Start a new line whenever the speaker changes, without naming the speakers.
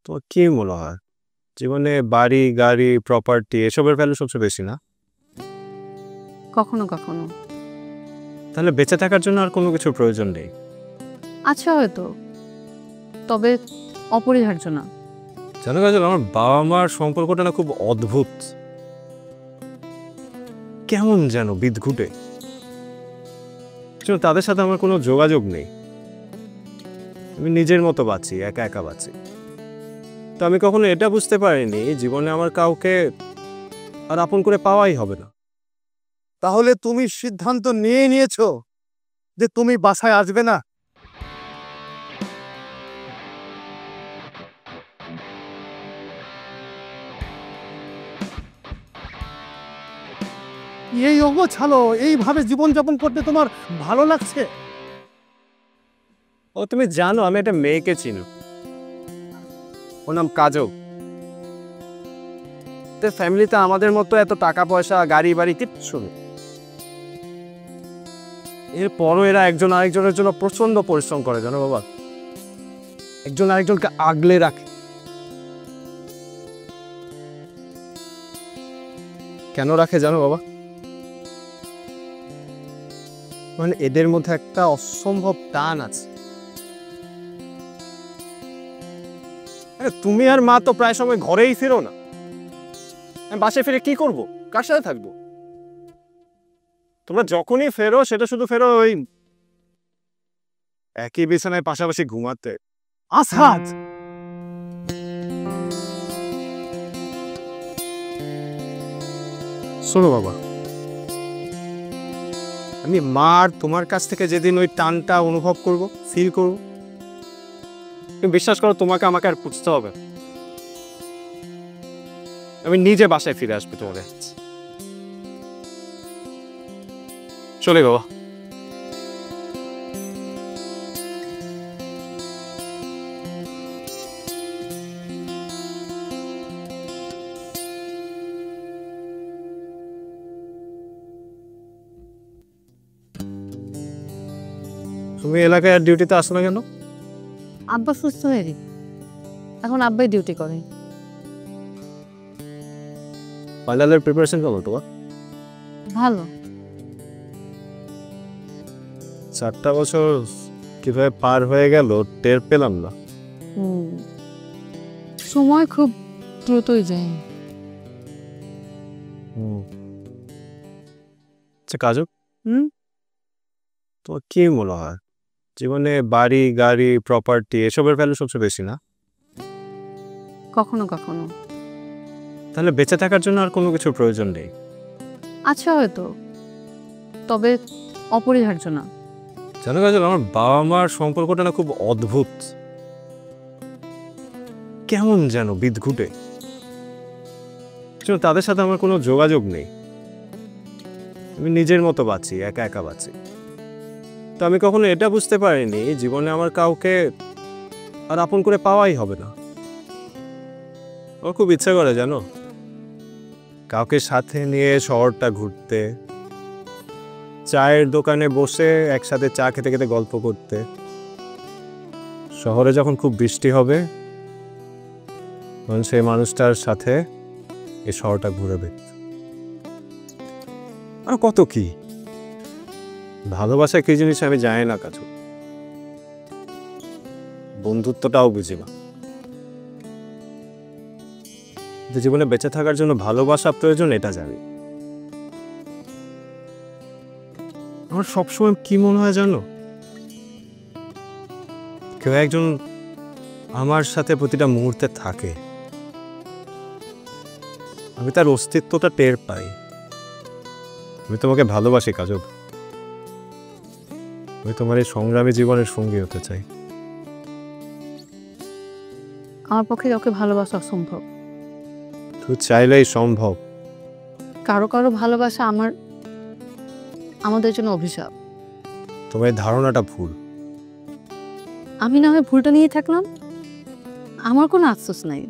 তোমার কি মনে হয় জীবনে বাড়ি গাড়ি প্রপার্টি এসবের ভ্যালু সবচেয়ে বেশি না?
কখনো কখনো
তাহলে বেঁচে থাকার জন্য আর কোনো কিছুর প্রয়োজন নেই?
আচ্ছা হয়তো, তবে অপরিহার্য না।
জানো কাজল, আমার বাবা মার সম্পর্কটা না খুব অদ্ভুত, কেমন যেন বিদঘুটে। তাদের সাথে আমার কোনো যোগাযোগ নেই, আমি নিজের মতো বাঁচি, একা একা বাঁচি। তো আমি কখনো এটা বুঝতে পারিনি জীবনে আমার কাউকে আর আপন করে পাওয়াই হবে না।
তাহলে তুমি সিদ্ধান্ত নিয়ে নিয়েছো যে তুমি বাসায় আসবে না? এই অগোছালো এইভাবে জীবনযাপন করতে তোমার ভালো লাগছে?
ও তুমি জানো আমি একটা মেয়েকে চিনি, ওর নাম কাজল। ফ্যামিলিতে আমাদের মতো এত টাকা পয়সা গাড়ি বাড়ি কিচ্ছু নেই। এরপরও এরা একজন আরেকজনের জন্য প্রচন্ড পরিশ্রম করে, জানো বাবা, একজন আরেকজনকে আগলে রাখে। কেন রাখে জানো বাবা? মানে এদের মধ্যে একটা অসম্ভব টান আছে। তুমি আর মা তো প্রায় সময় ঘরেই ফেরো না, আমি বাসায় ফিরে কি করব, কার সাথে থাকবো? তোমরা যখনই ফেরো সেটা শুধু ফেরো ওই একই বিছানায় পাশাপাশি ঘুমাতে।
আসাদ,
শোনো বাবা, আমি মার তোমার কাছ থেকে যেদিন ওই টানটা অনুভব করব, ফিল করব, তুমি বিশ্বাস করো তোমাকে আমাকে আর খুঁজতে হবে, আমি নিজে বাসায় ফিরে আসবো তোমাদের। চলে বাবা। তুমি এলাকায় আর ডিউটিতে আসো না কেন?
আব্বা সুস্থ হয়ে গেছে, এখন আব্বাই ডিউটি করে।
ফাইনালের প্রিপারেশন কেমন তোমার?
ভালো।
4টা বছর কিভাবে পার হয়ে গেল টের পেলাম না।
সময় খুব দ্রুতই যায়।
আচ্ছা কাজল, তোমার কি মনে হয় জীবনে বাড়ি গাড়ি প্রপার্টি এসবের ভ্যালু সবচেয়ে বেশি না?
কখনো কখনো।
তাহলে বেঁচে থাকার জন্য আর কোনো কিছুর প্রয়োজন নেই?
আচ্ছা হয়তো, তবে অপরিহার্য না।
জানো কাজল, আমার বাবা মার সম্পর্কটা না খুব অদ্ভুত, কেমন যেন বিদঘুটে। তাদের সাথে আমার কোনো যোগাযোগ নেই, আমি নিজের মতো বাঁচি, একা একা বাঁচি। তো আমি কখনো এটা বুঝতে পারিনি জীবনে আমার কাউকে আর আপন করে পাওয়াই হবে না। আমার খুব ইচ্ছা করে জানো, কাউকে সাথে নিয়ে শহরটা ঘুরতে, চায়ের দোকানে বসে একসাথে চা খেতে খেতে গল্প করতে, শহরে যখন খুব বৃষ্টি হবে তখন সেই মানুষটার সাথে এই শহরটা ঘুরে দেখতে। আর কত কি ভালোবাসা কি জিনিস আমি জানি না কাজু, বন্ধুত্বটাও বুঝি না। জীবনে বেঁচে থাকার জন্য ভালোবাসা প্রয়োজন এটা জানি। আমার সবসময় কি মনে হয় জানো, কেউ একজন আমার সাথে প্রতিটা মুহূর্তে থাকে, আমি তার অস্তিত্বটা টের পাই। আমি তোমাকে ভালোবাসি কাজল, আমি তোমার এই সংগ্রামী জীবনের সঙ্গী হতে চাই।
আমার পক্ষে কাউকে ভালোবাসা অসম্ভব।
তুই চাইলেই সম্ভব।
কারো কারো ভালোবাসা আমাদের জন্য অভিশাপ।
তোমার এই ধারণাটা ভুল।
আমি না হয় ভুলটা নিয়ে থাকলাম, আমার কোনো আফসোস নাই।